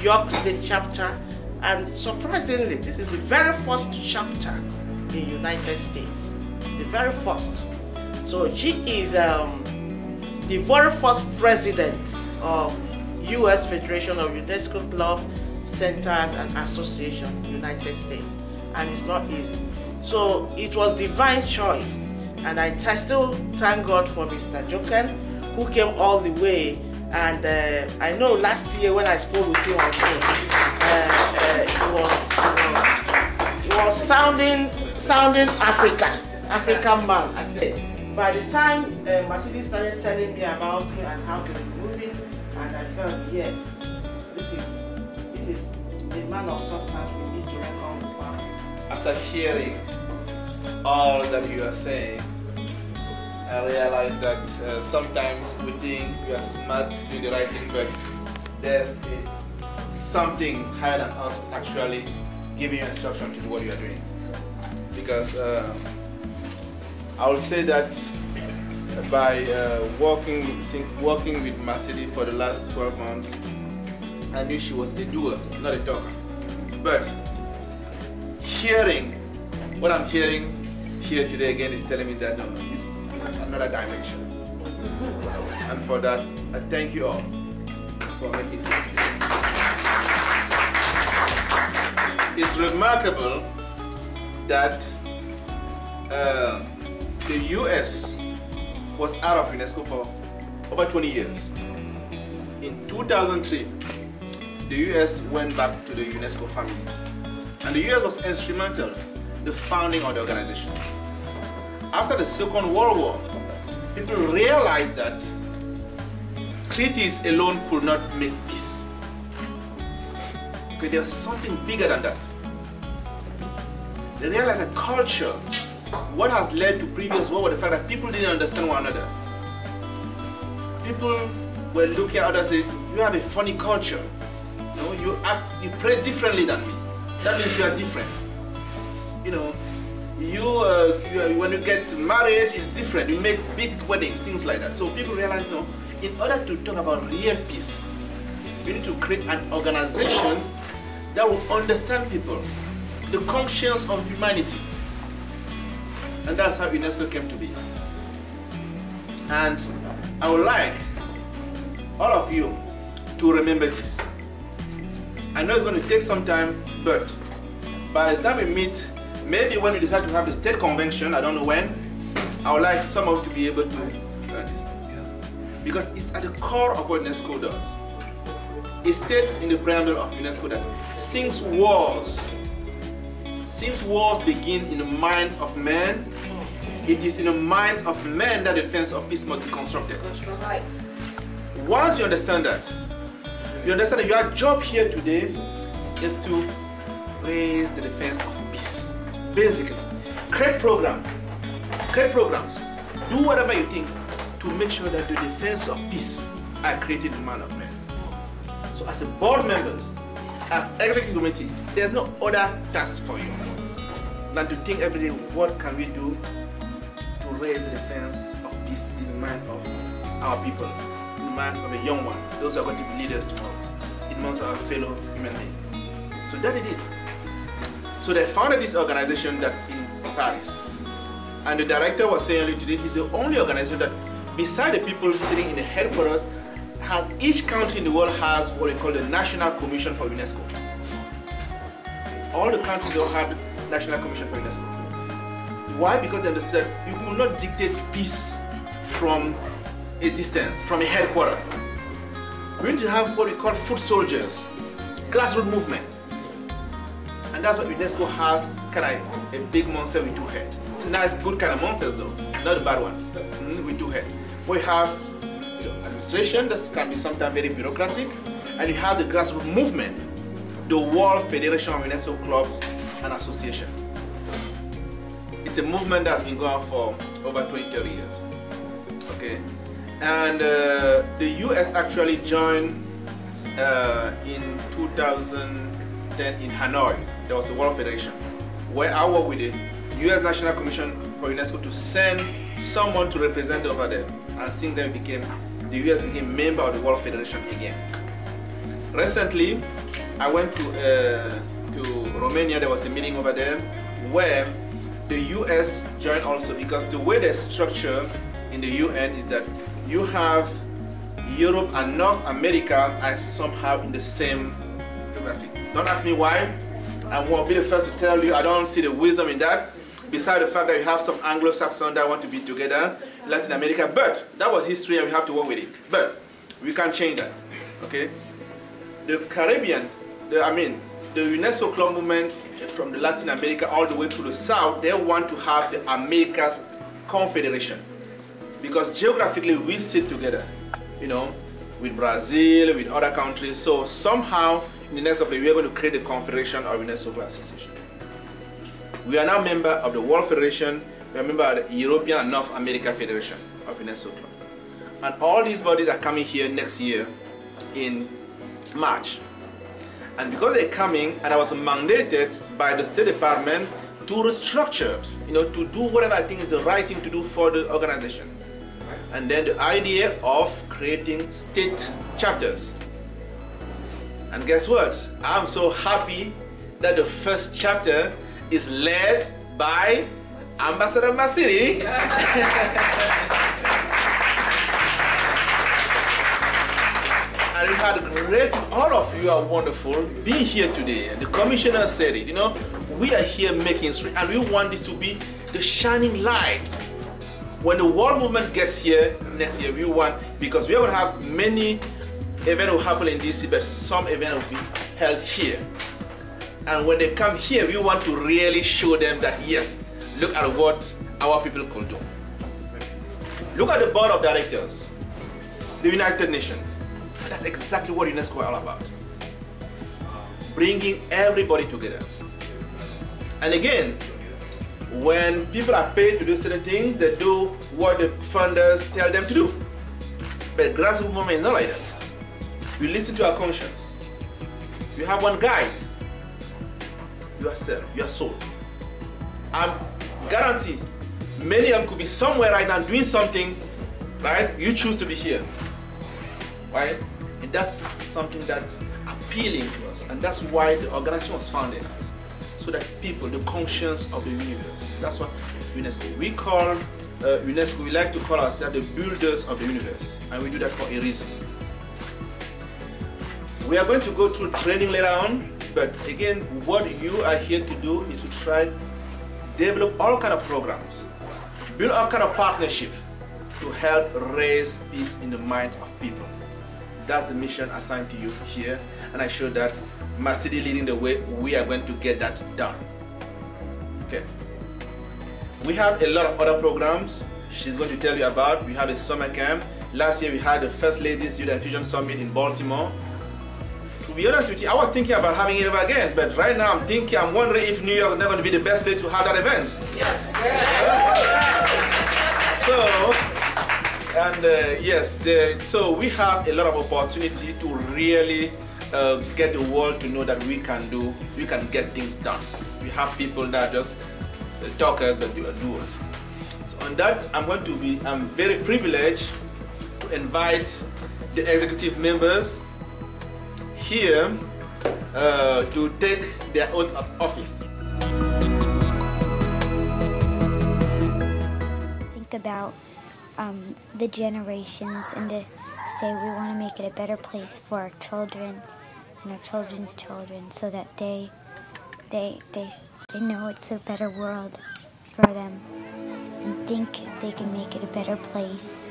York State chapter, and surprisingly, this is the very first chapter in the United States. The very first. So she is the very first president of U.S. Federation of UNESCO Clubs, Centers and Associations, United States. And it's not easy. So it was divine choice. And I still thank God for Mr. Joken, who came all the way. And I know last year when I spoke with him on Zoom, it was sounding African man. I said. By the time Mercedes started telling me about him and how he was moving, and I felt, yeah, this is a man of substance we need to reckon with. After hearing all that you are saying, I realized that sometimes we think we are smart doing the right thing, but there's something higher than us actually giving you instruction to do what you are doing. Because I would say that by working with Mercedes for the last 12 months, I knew she was a doer, not a talker. But hearing what I'm hearing here today again is telling me that no, it has another dimension. And for that, I thank you all for making it. It's remarkable that the US was out of UNESCO for over 20 years. In 2003, the US went back to the UNESCO family. And the US was instrumental in the founding of the organization. After the Second World War, people realized that treaties alone could not make peace. Okay, there was something bigger than that. They realized that culture, what has led to previous war was the fact that people didn't understand one another. People were looking at others and saying, you have a funny culture. You know, you pray differently than me. That means you are different. You know, when you get married, it's different. You make big weddings, things like that. So people realize, no, in order to talk about real peace, we need to create an organization that will understand people, the conscience of humanity. And that's how UNESCO came to be. And I would like all of you to remember this. I know it's going to take some time, but by the time we meet, maybe when we decide to have the state convention, I don't know when, I would like some of you to be able to learn this. Because it's at the core of what UNESCO does. It states in the preamble of UNESCO that since wars begin in the minds of men, it is in the minds of men that the defense of peace must be constructed. Right. Once you understand that, you understand that your job here today is to raise the defense of peace. Basically, create programs, do whatever you think to make sure that the defense of peace are created in the mind of men. So as a board members, as executive committee, there's no other task for you than to think every day, what can we do to raise the defense of peace in the mind of our people, in the minds of a young one, those who are going to be leaders tomorrow, in the minds of our fellow human beings. So that it did. So they founded this organization that's in Paris. And the director was saying today, it's the only organization that, beside the people sitting in the headquarters, has each country in the world has what we call the National Commission for UNESCO. All the countries all have the National Commission for UNESCO. Why? Because they understood that you could not dictate peace from a distance, from a headquarters. We need to have what we call foot soldiers, grassroots movement. And that's what UNESCO has, kind of a big monster with two heads. Nice, good kind of monsters though, not the bad ones, with two heads. We have the administration that can be sometimes very bureaucratic, and you have the grassroots movement, the World Federation of UNESCO Clubs and Associations. It's a movement that's been going on for over 20-30 years. Okay, and the US actually joined in 2010 in Hanoi. There was a World Federation where I worked with the US National Commission for UNESCO to send someone to represent over there, and since then the US became member of the World Federation again. Recently, I went to Romania. There was a meeting over there where the US joined also, because the way they structure in the UN is that you have Europe and North America are somehow in the same geography. Don't ask me why. I won't be the first to tell you. I don't see the wisdom in that. Besides the fact that you have some Anglo-Saxon that want to be together, Latin America, but that was history and we have to work with it. But we can't change that. Okay? The Caribbean, the UNESCO club movement from the Latin America all the way to the south, they want to have the Americas Confederation, because geographically we sit together, you know, with Brazil, with other countries. So somehow in the next couple of years we are going to create the Confederation of UNESCO Club Association. We are now member of the World Federation. We are member of the European and North America Federation of UNESCO Club. And all these bodies are coming here next year in March. And because they're coming, and I was mandated by the State Department to restructure, you know, to do whatever I think is the right thing to do for the organization. And then the idea of creating state chapters. And guess what? I'm so happy that the first chapter is led by Ambassador Masiri. And we had a great, all of you are wonderful being here today. And the commissioner said it, you know, we are here making history and we want this to be the shining light. When the world movement gets here next year, we want, because we are going to have many events will happen in DC, but some events will be held here. And when they come here, we want to really show them that, yes, look at what our people could do. Look at the board of directors, the United Nations. That's exactly what UNESCO is all about. Bringing everybody together. And again, when people are paid to do certain things, they do what the funders tell them to do. But grassroots movement is not like that. We listen to our conscience. You have one guide. Yourself, your soul. I'm guaranteed many of you could be somewhere right now doing something, right? You choose to be here, right? And that's something that's appealing to us, and that's why the organization was founded, so that people, the conscience of the universe. That's what UNESCO. We call UNESCO. We like to call ourselves the builders of the universe, and we do that for a reason. We are going to go through training later on. But again, what you are here to do is to try develop all kind of programs, build all kind of partnership to help raise peace in the minds of people. That's the mission assigned to you here, and I show that Masidi leading the way. We are going to get that done. Okay. We have a lot of other programs she's going to tell you about. We have a summer camp. Last year we had the First Ladies Youth and Fusion Summit in Baltimore. To be honest with you, I was thinking about having it ever again, but right now I'm wondering if New York is not going to be the best place to have that event. Yes. So we have a lot of opportunity to really get the world to know that we can get things done. We have people that are just talkers, but they are doers. So on that, I'm very privileged to invite the executive members here to take their oath of office. Think about the generations and to say we want to make it a better place for our children and our children's children, so that they know it's a better world for them, and think if they can make it a better place.